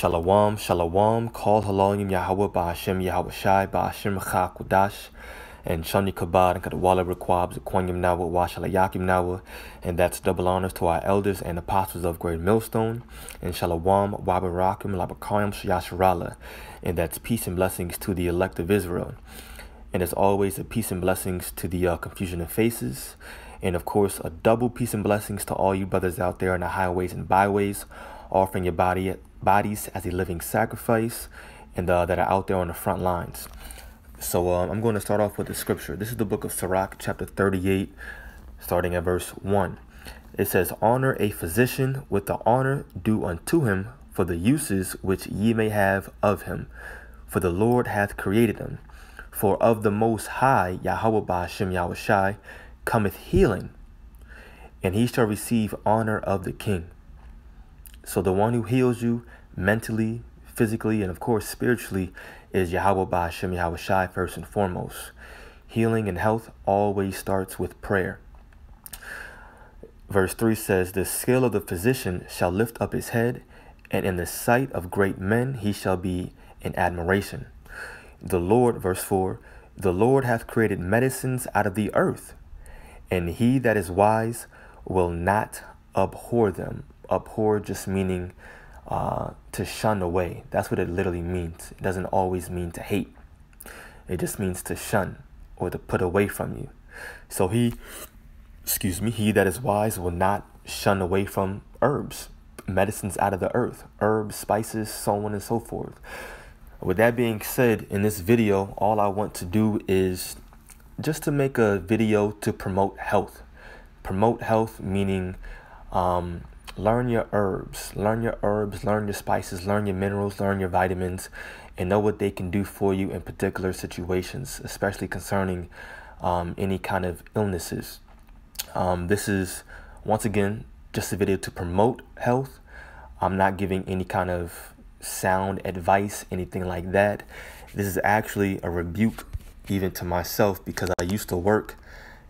Shalom, shalom, call halayim Yahweh Ba'ashem Yahweh Shai Ba'ashem Chakudash and Shani Kabad and Kadwala Requabs, Kwanyam Nawa, Washalayakim Nawa, and that's double honors to our elders and apostles of Great Millstone, and Shalom, Wabarakim, Labakayam, Shayasharala, and that's peace and blessings to the elect of Israel. And as always, a peace and blessings to the Confusion of Faces, and of course, a double peace and blessings to all you brothers out there in the highways and byways, offering your bodies as a living sacrifice, and that are out there on the front lines. So I'm going to start off with the scripture. This is the book of Sirach, chapter 38, starting at verse 1. It says, "Honor a physician with the honor due unto him for the uses which ye may have of him. For the Lord hath created him. For of the Most High, Yahweh Ba'ashem Yahweh Shai, cometh healing, and he shall receive honor of the king." So the one who heals you mentally, physically, and of course spiritually is Yahweh Ba'ashem Yahweh Shai first and foremost. Healing and health always starts with prayer. Verse 3 says, "The skill of the physician shall lift up his head, and in the sight of great men he shall be in admiration. The Lord," verse 4, "the Lord hath created medicines out of the earth, and he that is wise will not abhor them." Abhor just meaning to shun away. That's what it literally means. It doesn't always mean to hate. It just means to shun or to put away from you. So he that is wise will not shun away from herbs, medicines out of the earth, herbs, spices, so on and so forth. With that being said, in this video, all I want to do is just to make a video to promote health. Promote health meaning learn your herbs, learn your spices, learn your minerals, learn your vitamins, and know what they can do for you in particular situations, especially concerning any kind of illnesses. This is, once again, just a video to promote health. I'm not giving any kind of sound advice, anything like that. This is actually a rebuke even to myself, because I used to work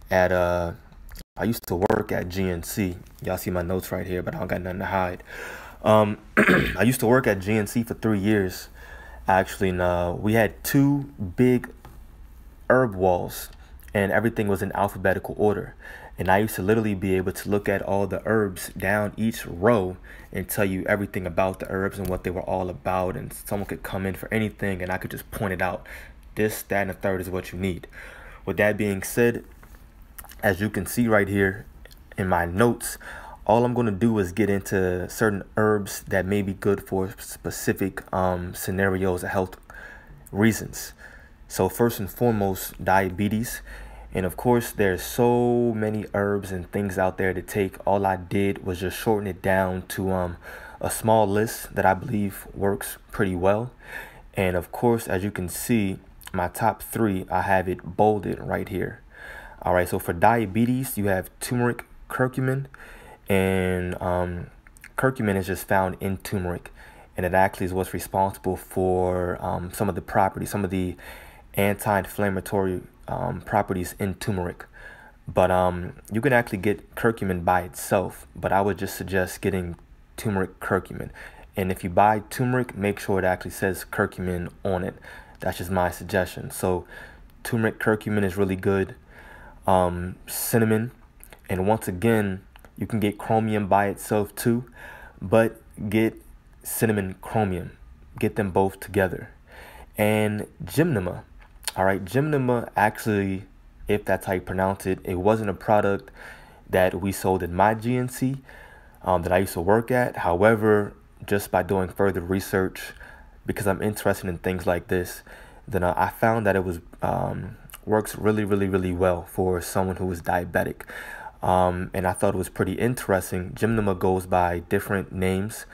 at GNC. Y'all see my notes right here, but I don't got nothing to hide. I used to work at GNC for 3 years, actually, and we had 2 big herb walls, and everything was in alphabetical order. And I used to literally be able to look at all the herbs down each row and tell you everything about the herbs and what they were all about. And someone could come in for anything, and I could just point it out. This, that, and the third is what you need. With that being said, as you can see right here in my notes, all I'm going to do is get into certain herbs that may be good for specific scenarios of health reasons. So first and foremost, diabetes. And of course, there's so many herbs and things out there to take. All I did was just shorten it down to a small list that I believe works pretty well. And of course, as you can see, my top 3, I have it bolded right here. All right, so for diabetes, you have turmeric, curcumin, and curcumin is just found in turmeric, and it actually is what's responsible for some of the anti-inflammatory properties in turmeric. But you can actually get curcumin by itself, but I would just suggest getting turmeric curcumin. And if you buy turmeric, make sure it actually says curcumin on it. That's just my suggestion. So turmeric, curcumin is really good. Cinnamon, and once again, you can get chromium by itself too, but get cinnamon, chromium, get them both together. And gymnema. All right, gymnema, actually, if that's how you pronounce it, it wasn't a product that we sold in my GNC that I used to work at. However, just by doing further research, because I'm interested in things like this, then I found that it was works really well for someone who is diabetic. And I thought it was pretty interesting. Gymnema goes by different names,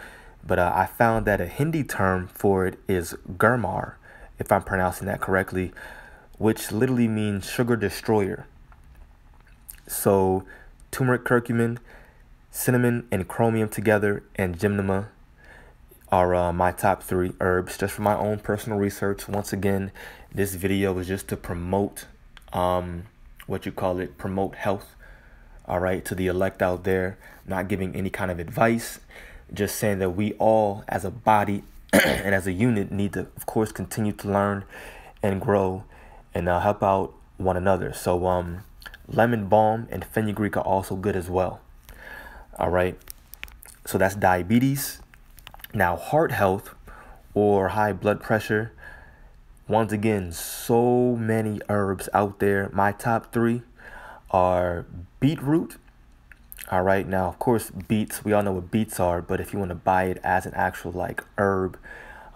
but I found that a Hindi term for it is Gurmar, if I'm pronouncing that correctly, which literally means sugar destroyer. So turmeric, curcumin, cinnamon, and chromium together, and gymnema are my top 3 herbs, just for my own personal research. Once again, this video was just to promote promote health, all right, to the elect out there. Not giving any kind of advice, just saying that we all as a body and as a unit need to, of course, continue to learn and grow and help out one another. So lemon balm and fenugreek are also good as well. All right, so that's diabetes. Now heart health or high blood pressure. Once again, so many herbs out there. My top three are beetroot. All right, now of course beets, we all know what beets are, but if you want to buy it as an actual like herb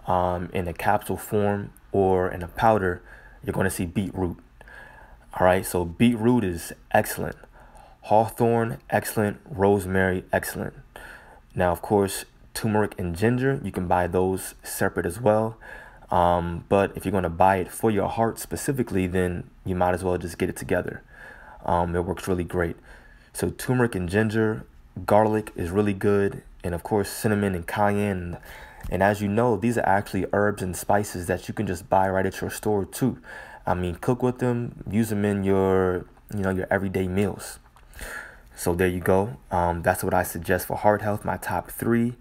in a capsule form or in a powder, you're going to see beetroot. All right, so beetroot is excellent. Hawthorn, excellent. Rosemary, excellent. Now, of course, turmeric and ginger, you can buy those separate as well. But if you're going to buy it for your heart specifically, then you might as well just get it together. It works really great. So turmeric and ginger, garlic is really good. And of course, cinnamon and cayenne. And as you know, these are actually herbs and spices that you can just buy right at your store too. I mean, cook with them, use them in your, your everyday meals. So there you go. That's what I suggest for heart health. My top three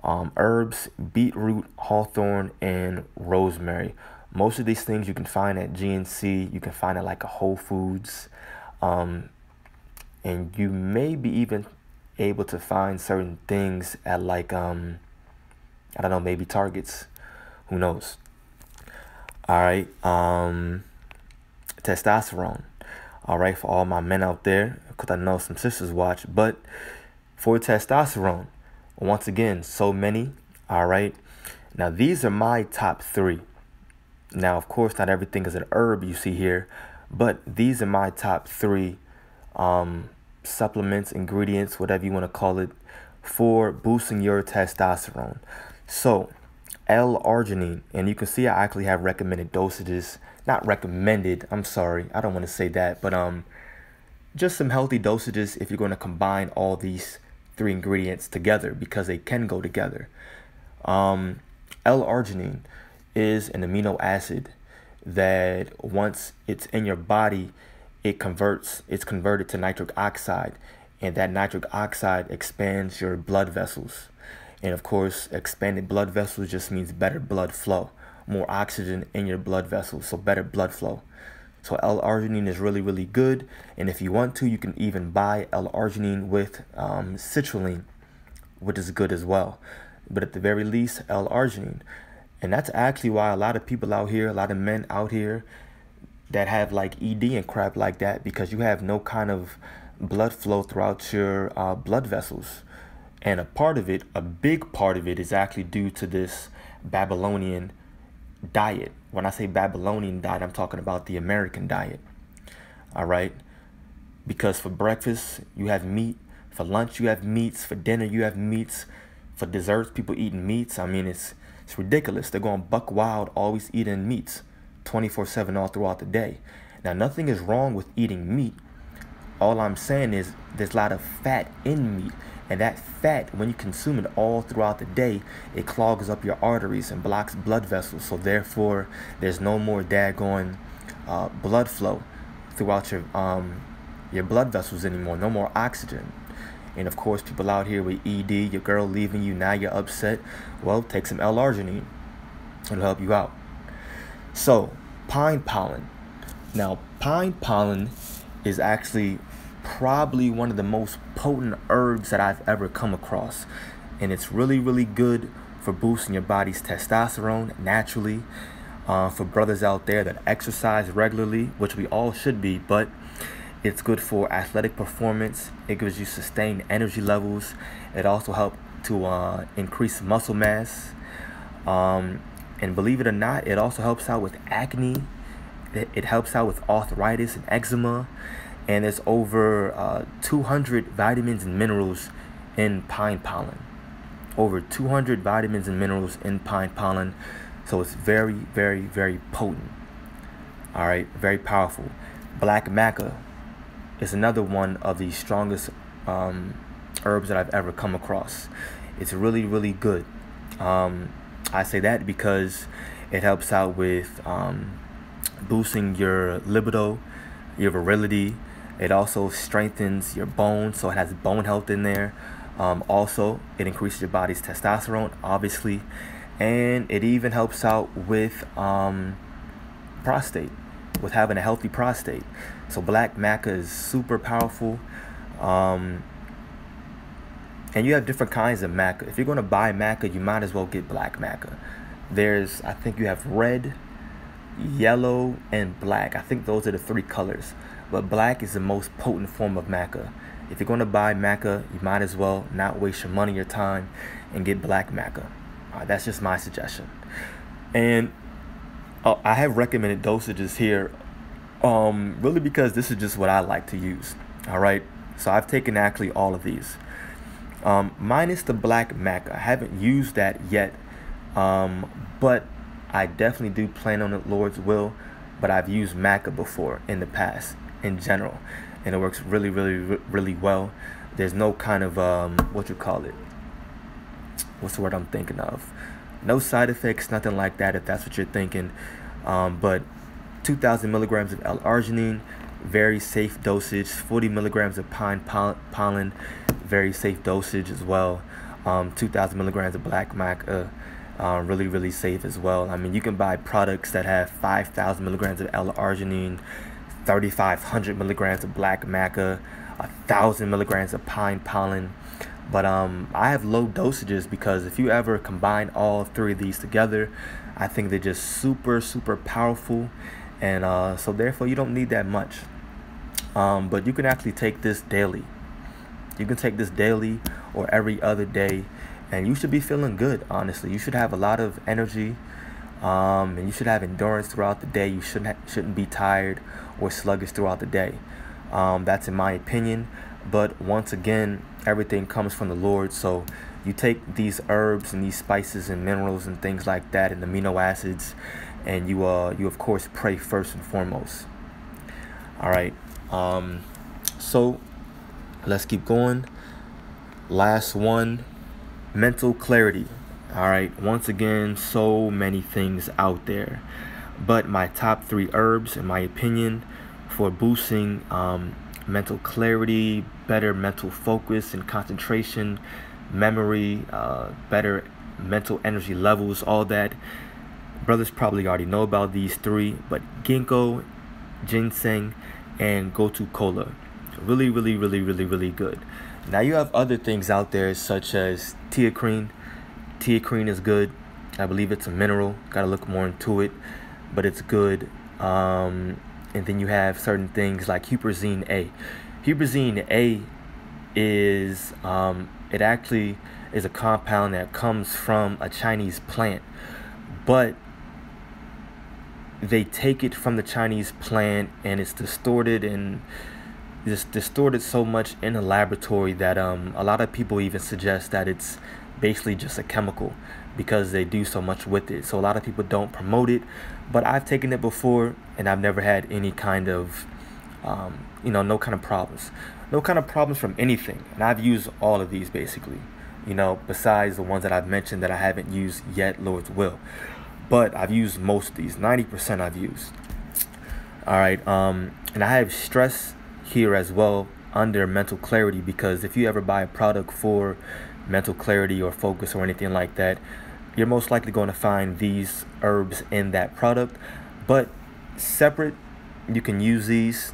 herbs: beetroot, hawthorn, and rosemary. Most of these things you can find at GNC. You can find at like a Whole Foods. And you may be even able to find certain things at like, I don't know, maybe Targets. Who knows? All right. Testosterone. All right, for all my men out there, because I know some sisters watch. But for testosterone, once again, so many. All right. Now, these are my top three. Now, of course, not everything is an herb you see here, but these are my top three supplements, ingredients, whatever you want to call it, for boosting your testosterone. So L-arginine, and you can see I actually have recommended dosages. Not recommended, I'm sorry, I don't want to say that, but just some healthy dosages if you're going to combine all these three ingredients together, because they can go together. L-arginine is an amino acid that once it's in your body, it's converted to nitric oxide, and that nitric oxide expands your blood vessels. And of course, expanded blood vessels just means better blood flow, more oxygen in your blood vessels, so better blood flow. So L-arginine is really, really good. And if you want to, you can even buy L-arginine with citrulline, which is good as well. But at the very least, L-arginine. And that's actually why a lot of people out here, a lot of men out here that have like ED and crap like that, because you have no kind of blood flow throughout your blood vessels. And a big part of it is actually due to this Babylonian diet. When I say Babylonian diet, I'm talking about the American diet. All right. Because for breakfast, you have meat. For lunch, you have meats. For dinner, you have meats. For desserts, people eating meats. I mean, it's ridiculous. They're going buck wild, always eating meats 24/7 all throughout the day. Now, nothing is wrong with eating meat. All I'm saying is there's a lot of fat in meat. And that fat, when you consume it all throughout the day, it clogs up your arteries and blocks blood vessels. So therefore, there's no more daggone blood flow throughout your blood vessels anymore. No more oxygen. And of course, people out here with ED, your girl leaving you, now you're upset. Well, take some L-arginine. It'll help you out. So, pine pollen. Now, pine pollen is actually probably one of the most potent herbs that I've ever come across. And it's really, really good for boosting your body's testosterone naturally. For brothers out there that exercise regularly, which we all should be, but it's good for athletic performance. It gives you sustained energy levels. It also helps to increase muscle mass. And believe it or not, it also helps out with acne. It helps out with arthritis and eczema. And there's over 200 vitamins and minerals in pine pollen. Over 200 vitamins and minerals in pine pollen. So it's very, very, very potent. All right, very powerful. Black maca is another one of the strongest herbs that I've ever come across. It's really, really good. I say that because it helps out with boosting your libido, your virility. It also strengthens your bones, so it has bone health in there. Also, it increases your body's testosterone, obviously. and it even helps out with prostate, with having a healthy prostate. So black maca is super powerful. Um, and you have different kinds of maca. If you're going to buy maca, you might as well get black maca. I think you have red, yellow, and black. I think those are the three colors. But black is the most potent form of maca. If you're going to buy maca, you might as well not waste your money or time and get black maca. That's just my suggestion. And I have recommended dosages here, really because this is just what I like to use. All right. So I've taken actually all of these. Minus the black maca. I haven't used that yet, but I definitely do plan on it, Lord's will. But I've used maca before in the past, in general, and it works really, really, really well. There's no kind of what you call it. What's the word I'm thinking of? No side effects, nothing like that. If that's what you're thinking, but 2,000 milligrams of L-arginine, very safe dosage. 40 milligrams of pine pollen, very safe dosage as well. 2,000 milligrams of black maca, really, really safe as well. I mean, you can buy products that have 5,000 milligrams of L-arginine, 3,500 milligrams of black maca, 1,000 milligrams of pine pollen. But I have low dosages because if you ever combine all three of these together, I think they're just super, super powerful. And so therefore you don't need that much. But you can actually take this daily. You can take this daily or every other day, and you should be feeling good, honestly. You should have a lot of energy, and you should have endurance throughout the day. You shouldn't be tired or sluggish throughout the day. That's in my opinion. But once again, everything comes from the Lord. So you take these herbs and these spices and minerals and things like that and amino acids, and you of course pray first and foremost. All right. So let's keep going. Last one, mental clarity. All right. Once again, so many things out there, but my top 3 herbs, in my opinion, for boosting mental clarity, better mental focus and concentration, memory, better mental energy levels, all that. Brothers probably already know about these 3, but ginkgo, ginseng, and gotu kola. Really, really, really, really, really good. Now you have other things out there such as teacrine. Teacrine is good. I believe it's a mineral. Gotta look more into it, but it's good. And then you have certain things like huperzine A. Huperzine A is it actually is a compound that comes from a Chinese plant, but they take it from the Chinese plant and it's distorted, and it's distorted so much in a laboratory that a lot of people even suggest that it's basically just a chemical because they do so much with it. So a lot of people don't promote it, but I've taken it before and I've never had any kind of no kind of problems from anything. And I've used all of these basically, besides the ones that I've mentioned that I haven't used yet, Lord's will. But I've used most of these. 90% I've used. All right. And I have stress here as well under mental clarity, because if you ever buy a product for mental clarity or focus or anything like that, you're most likely going to find these herbs in that product. But separate, you can use these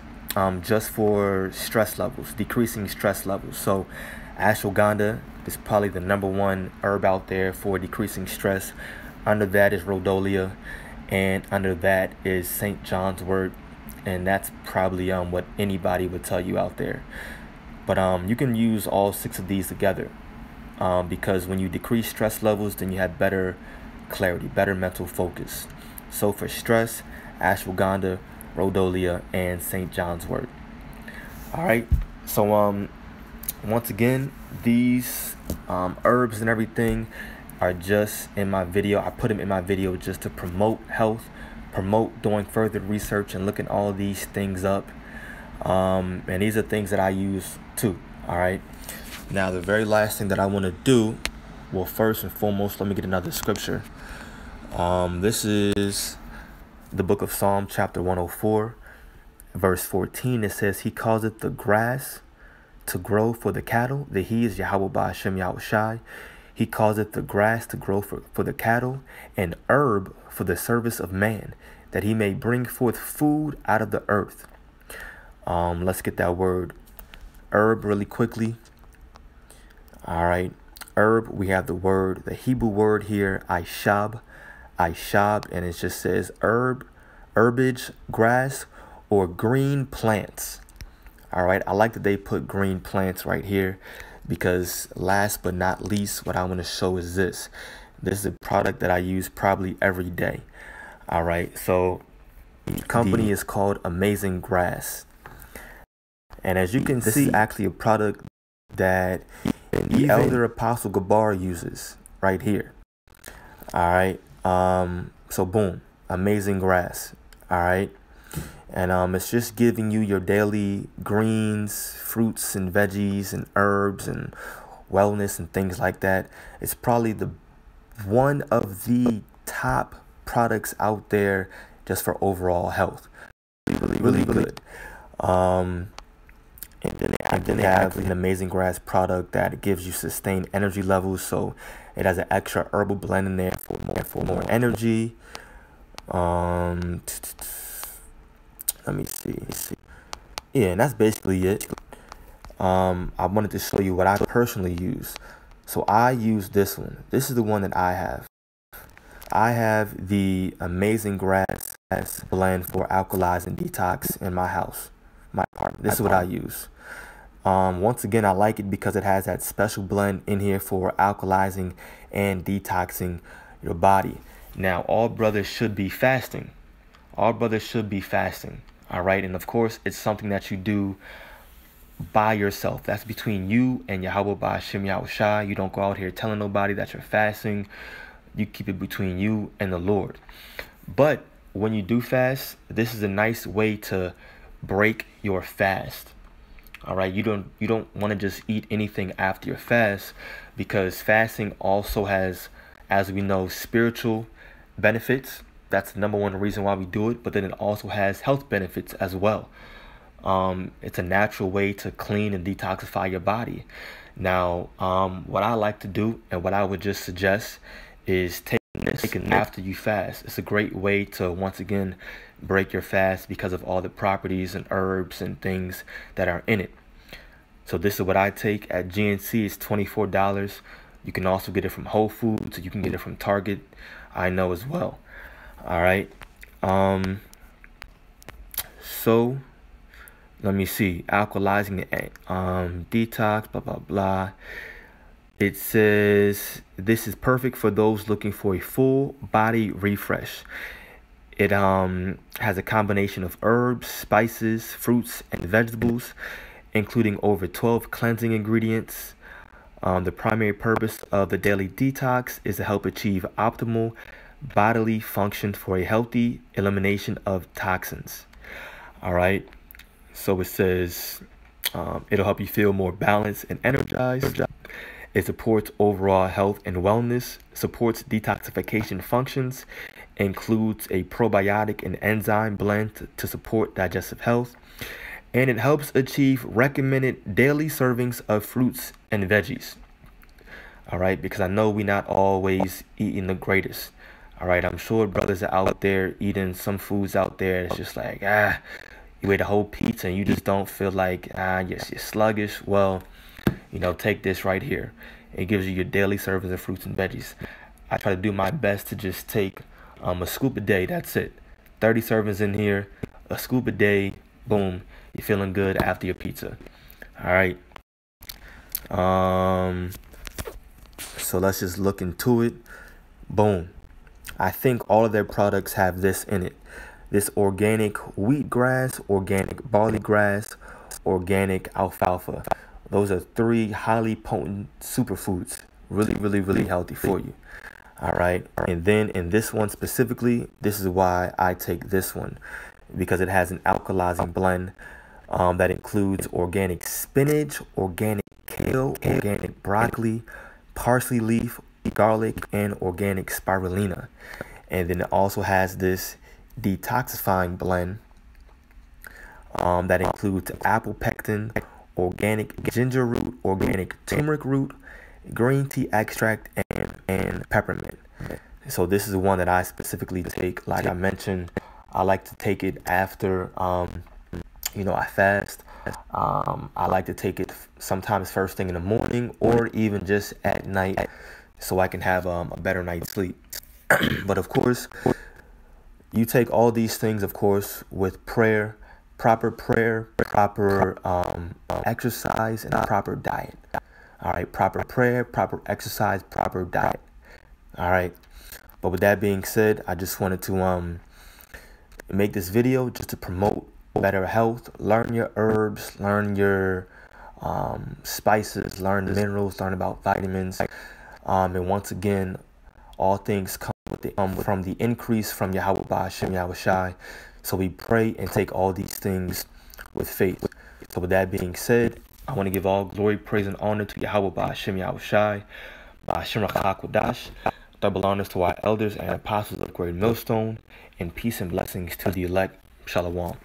just for stress levels, decreasing stress levels. So ashwagandha is probably the #1 herb out there for decreasing stress. Under that is rhodolia, and under that is St. John's wort, and that's probably what anybody would tell you out there. But you can use all 6 of these together, because when you decrease stress levels, then you have better clarity, better mental focus. So for stress, ashwagandha, rhodolia, and St. John's wort. All right. So once again, these herbs and everything are just in my video. I put them in my video just to promote health, promote doing further research and looking all these things up. And these are things that I use too. All right. Now, the very last thing that I want to do, well, first and foremost, let me get another scripture. This is the book of Psalm, chapter 104, verse 14. It says, "He causeth the grass to grow for the cattle, that he is Yahweh Ba'ashem Yahushai. He causeth the grass to grow for the cattle, and herb for the service of man, that he may bring forth food out of the earth. Let's get that word herb really quickly. All right. Herb, we have the Hebrew word here, ishab, and it just says herbage, grass, or green plants. All right. I like that they put green plants right here, because last but not least, what I want to show is this. This is a product that I use probably every day. All right. So the company is called Amazing Grass. And as you can see, this is actually a product that the Elder Apostle Gabar uses right here. All right. So boom, Amazing Grass. All right. And it's just giving you your daily greens, fruits and veggies and herbs and wellness and things like that. It's probably one of the top products out there just for overall health. Really good. And then they have an Amazing Grass product that gives you sustained energy levels. So it has an extra herbal blend in there for more energy. Let me see. Yeah, and that's basically it. I wanted to show you what I personally use. So I use this one. This is the one that I have. I have the Amazing Grass blend for alkalizing detox in my house, my apartment. This is what I use. Once again, I like it because it has that special blend in here for alkalizing and detoxing your body. Now, all brothers should be fasting. All brothers should be fasting. All right. And of course, it's something that you do by yourself. That's between you and Yahweh Ba'ashem Yahushua. You don't go out here telling nobody that you're fasting. You keep it between you and the Lord. But when you do fast, this is a nice way to break your fast. All right. You don't want to just eat anything after your fast, because fasting also has, as we know, spiritual benefits. That's the number one reason why we do it. But then it also has health benefits as well. It's a natural way to clean and detoxify your body. Now, what I like to do, and what I would just suggest, is taking after you fast. It's a great way to, once again, break your fast because of all the properties and herbs and things that are in it. So this is what I take at GNC. It's $24. You can also get it from Whole Foods. You can get it from Target, I know, as well. All right. So let me see. Alkalizing the detox, blah, blah, blah. It says this is perfect for those looking for a full body refresh. It has a combination of herbs, spices, fruits, and vegetables, including over 12 cleansing ingredients. The primary purpose of the daily detox is to help achieve optimal bodily function for a healthy elimination of toxins. All right. So it says it'll help you feel more balanced and energized. It supports overall health and wellness, supports detoxification functions, includes a probiotic and enzyme blend to support digestive health, and it helps achieve recommended daily servings of fruits and veggies. All right, because I know we're not always eating the greatest. All right, I'm sure brothers are out there eating some foods out there. It's just like, you ate a whole pizza and you just don't feel like, yes, you're sluggish. Well, take this right here. It gives you your daily servings of fruits and veggies. I try to do my best to just take a scoop a day. That's it. 30 servings in here, a scoop a day. Boom. You're feeling good after your pizza. All right. So let's just look into it. Boom. I think all of their products have this in it. This organic wheatgrass, organic barley grass, organic alfalfa. Those are 3 highly potent superfoods. Really, really, really healthy for you. All right. And then in this one specifically, this is why I take this one, because it has an alkalizing blend that includes organic spinach, organic kale, organic broccoli, parsley leaf, garlic, and organic spirulina. And then it also has this detoxifying blend that includes apple pectin, organic ginger root, organic turmeric root, green tea extract, and peppermint. So this is one that I specifically take. Like I mentioned, I like to take it after I fast. I like to take it sometimes first thing in the morning or even just at night, so I can have a better night's sleep. But of course, you take all these things, of course, with prayer, proper exercise, and a proper diet. All right, proper prayer, proper exercise, proper diet. All right. But with that being said, I just wanted to make this video just to promote better health. Learn your herbs, learn your spices, learn the minerals, learn about vitamins. And once again, all things come from the increase from Yahweh Ba'ashem Yahweh Shai. So we pray and take all these things with faith. So with that being said, I want to give all glory, praise, and honor to Yahweh Ba'ashem Yahweh Shai, Ba'ashem Rachakodash. Double honors to our elders and apostles of Great Millstone, and peace and blessings to the elect. Shalom.